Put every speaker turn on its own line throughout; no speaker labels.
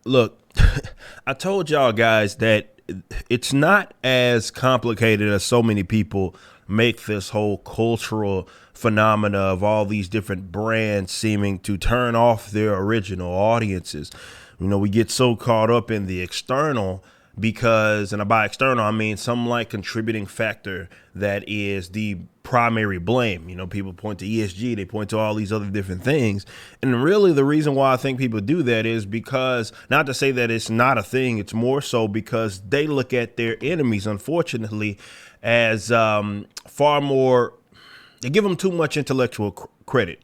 Look, I told y'all guys that it's not as complicated as so many people make this whole cultural phenomena of all these different brands seeming to turn off their original audiences. We get so caught up in the external because, and by external, I mean some like contributing factor that is the primary blame. People point to ESG, they point to all these other different things. And really, the reason why I think people do that is because, not to say that it's not a thing, it's more so because they look at their enemies, unfortunately, as far more, they give them too much intellectual credit,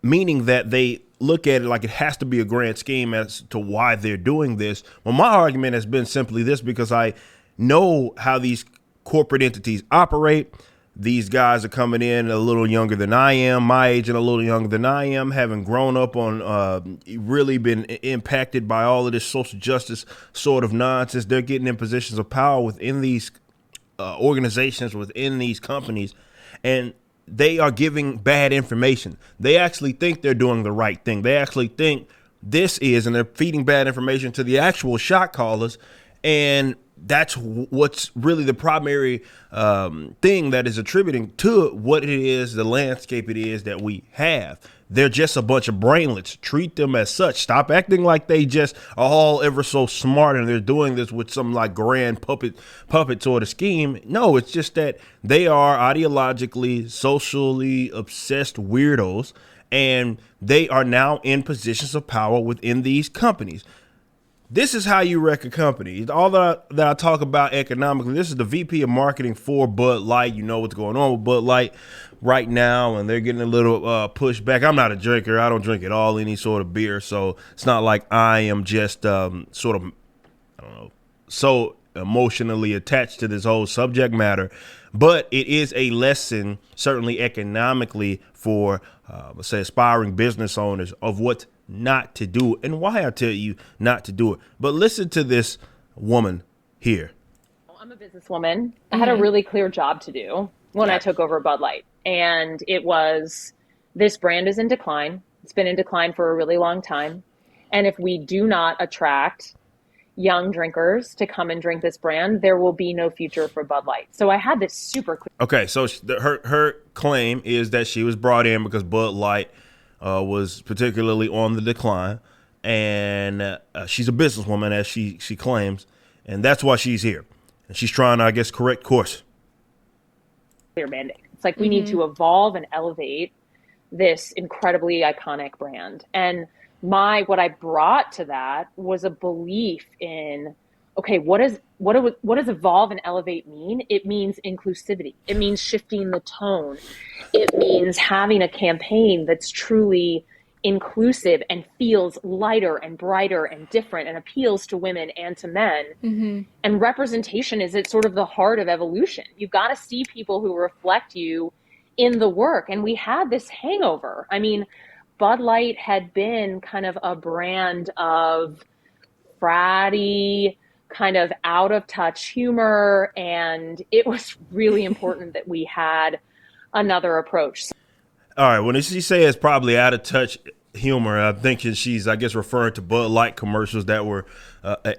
meaning that they look at it like it has to be a grand scheme as to why they're doing this. Well, my argument has been simply this: because I know how these corporate entities operate. These guys are coming in a little younger than I am, my age and a little younger than I am, having grown up on really been impacted by all of this social justice sort of nonsense. They're getting in positions of power within these organizations, within these companies, and they are giving bad information. They actually think they're doing the right thing. They actually think this is, and they're feeding bad information to the actual shot callers. And that's what's really the primary thing that is attributing to what it is, the landscape it is that we have. They're just a bunch of brainlets. Treat them as such. Stop acting like they just are all ever so smart and they're doing this with some like grand puppet sort of scheme. No, it's just that they are ideologically, socially obsessed weirdos, and they are now in positions of power within these companies. This is how you wreck a company. All that I talk about economically, this is the VP of marketing for Bud Light. You know what's going on with Bud Light right now, and they're getting a little pushback. I'm not a drinker. I don't drink at all any sort of beer, so it's not like I am just sort of, I don't know, so emotionally attached to this whole subject matter. But it is a lesson, certainly economically, for, let's say, aspiring business owners of what not to do and why I tell you not to do it. But listen to this woman here.
I'm a businesswoman. I had a really clear job to do when I took over Bud Light. And it was, this brand is in decline. It's been in decline for a really long time. And if we do not attract young drinkers to come and drink this brand, there will be no future for Bud Light. So I had this super clear.
Okay, so her claim is that she was brought in because Bud Light was particularly on the decline, and she's a businesswoman, as she claims, and that's why she's here. And she's trying to, I guess, correct course.
Clear mandate. It's like we need to evolve and elevate this incredibly iconic brand. And what I brought to that was a belief in, okay, what does evolve and elevate mean? It means inclusivity. It means shifting the tone. It means having a campaign that's truly inclusive and feels lighter and brighter and different and appeals to women and to men. And representation is at sort of the heart of evolution. You've got to see people who reflect you in the work. And we had this hangover. I mean, Bud Light had been kind of a brand of fratty, kind of out of touch humor. And it was really important that we had another approach.
All right, when she says it's probably out of touch humor, I'm thinking she's, I guess, referring to Bud Light commercials that were,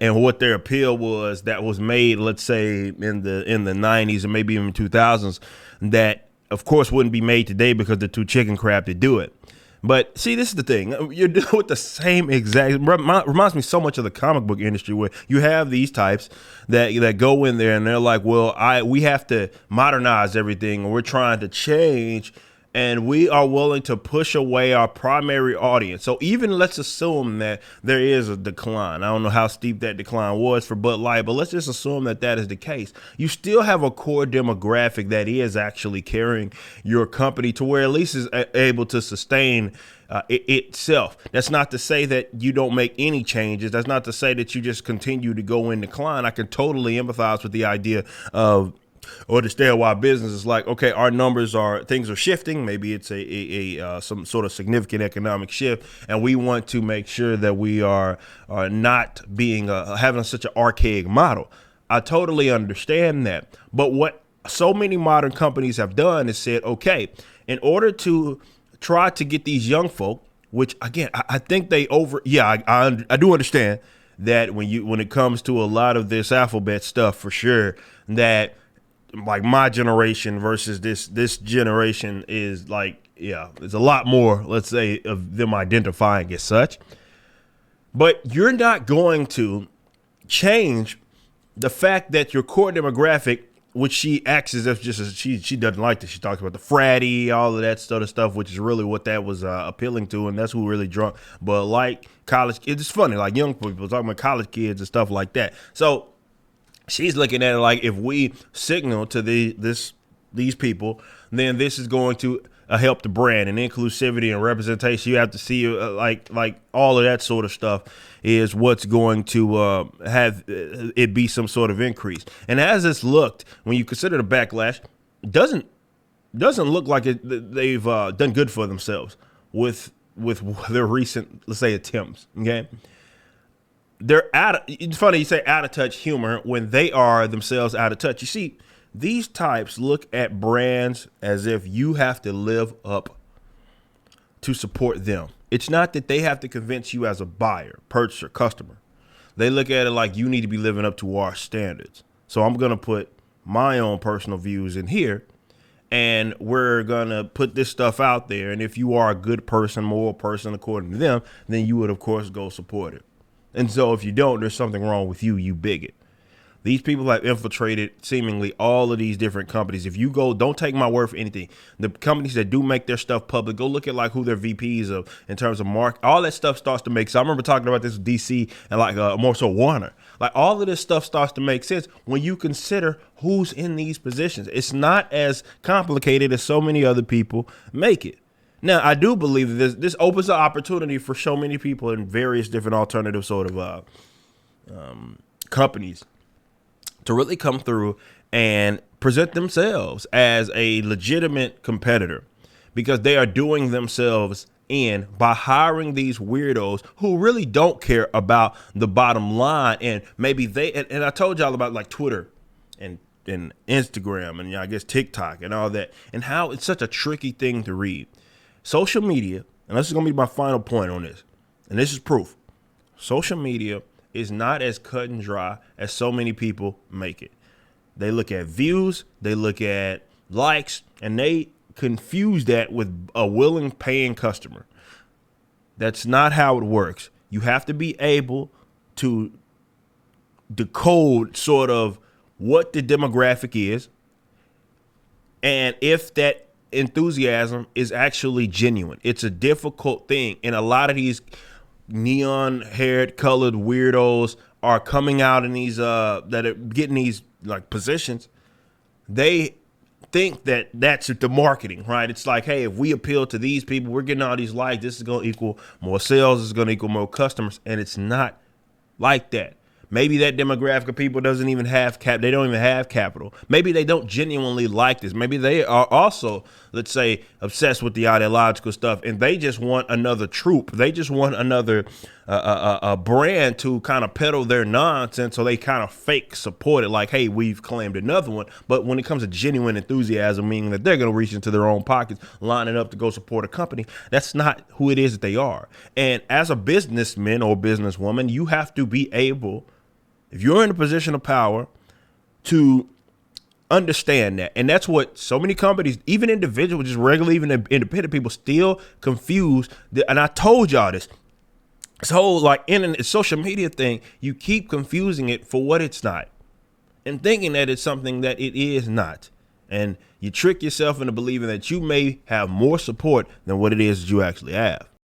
and what their appeal was, that was made, let's say, in the 90s and maybe even 2000s, that, of course, wouldn't be made today because they're too chicken crap to do it. But see, this is the thing. You're dealing with the same exact, reminds me so much of the comic book industry, where you have these types that go in there and they're like, well, we have to modernize everything, and we're trying to change, and we are willing to push away our primary audience. So even let's assume that there is a decline. I don't know how steep that decline was for Bud Light, but let's just assume that that is the case. You still have a core demographic that is actually carrying your company to where at least is able to sustain itself. That's not to say that you don't make any changes. That's not to say that you just continue to go in decline. I can totally empathize with the idea of, or understand why business is like, okay, our numbers things are shifting. Maybe it's some sort of significant economic shift, and we want to make sure that we are not being having such an archaic model. I totally understand that. But what so many modern companies have done is said, okay, in order to try to get these young folk, which again, I think they over. Yeah, I do understand that when it comes to a lot of this alphabet stuff, for sure, that like my generation versus this generation is like, yeah, there's a lot more, let's say, of them identifying as such. But you're not going to change the fact that your core demographic, which she acts as if she doesn't like this. She talks about the fratty, all of that sort of stuff, which is really what that was appealing to, and that's who really drunk. But like college, it's funny, like young people talking about college kids and stuff like that. So she's looking at it like, if we signal to these people, then this is going to help the brand and inclusivity and representation. You have to see like all of that sort of stuff is what's going to have it be some sort of increase. And as it's looked, when you consider the backlash, it doesn't look like they've done good for themselves with their recent, let's say, attempts. Okay. They're it's funny you say out of touch humor when they are themselves out of touch. You see, these types look at brands as if you have to live up to support them. It's not that they have to convince you as a buyer, purchaser, customer. They look at it like you need to be living up to our standards. So I'm going to put my own personal views in here, and we're going to put this stuff out there. And if you are a good person, moral person, according to them, then you would, of course, go support it. And so if you don't, there's something wrong with you, you bigot. These people have infiltrated seemingly all of these different companies. If you go, don't take my word for anything. The companies that do make their stuff public, go look at like who their VPs of in terms of mark. All that stuff starts to make sense. I remember talking about this with DC and like more so Warner. Like all of this stuff starts to make sense when you consider who's in these positions. It's not as complicated as so many other people make it. Now, I do believe that this opens an opportunity for so many people in various different alternative sort of companies to really come through and present themselves as a legitimate competitor, because they are doing themselves in by hiring these weirdos who really don't care about the bottom line. And maybe and I told y'all about like Twitter and Instagram and I guess TikTok and all that, and how it's such a tricky thing to read. Social media, and this is going to be my final point on this, and this is proof. Social media is not as cut and dry as so many people make it. They look at views, they look at likes, and they confuse that with a willing paying customer. That's not how it works. You have to be able to decode sort of what the demographic is, and if that enthusiasm is actually genuine. It's a difficult thing, and a lot of these neon haired colored weirdos are coming out in these that are getting these like positions. They think that that's the marketing, right? It's like, hey, if we appeal to these people, we're getting all these likes, this is going to equal more sales, this is going to equal more customers. And it's not like that. Maybe that demographic of people doesn't even have they don't even have capital. Maybe they don't genuinely like this. Maybe they are also, let's say, obsessed with the ideological stuff, and they just want another troop. They just want another a brand to kind of peddle their nonsense, so they kind of fake support it, like, hey, we've claimed another one. But when it comes to genuine enthusiasm, meaning that they're going to reach into their own pockets, lining up to go support a company, that's not who it is that they are. And as a businessman or businesswoman, you have to be able, if you're in a position of power, to understand that. And that's what so many companies, even individuals, just regular, even independent people, still confuse. And I told y'all this whole like internet social media thing, you keep confusing it for what it's not and thinking that it's something that it is not. And you trick yourself into believing that you may have more support than what it is that you actually have.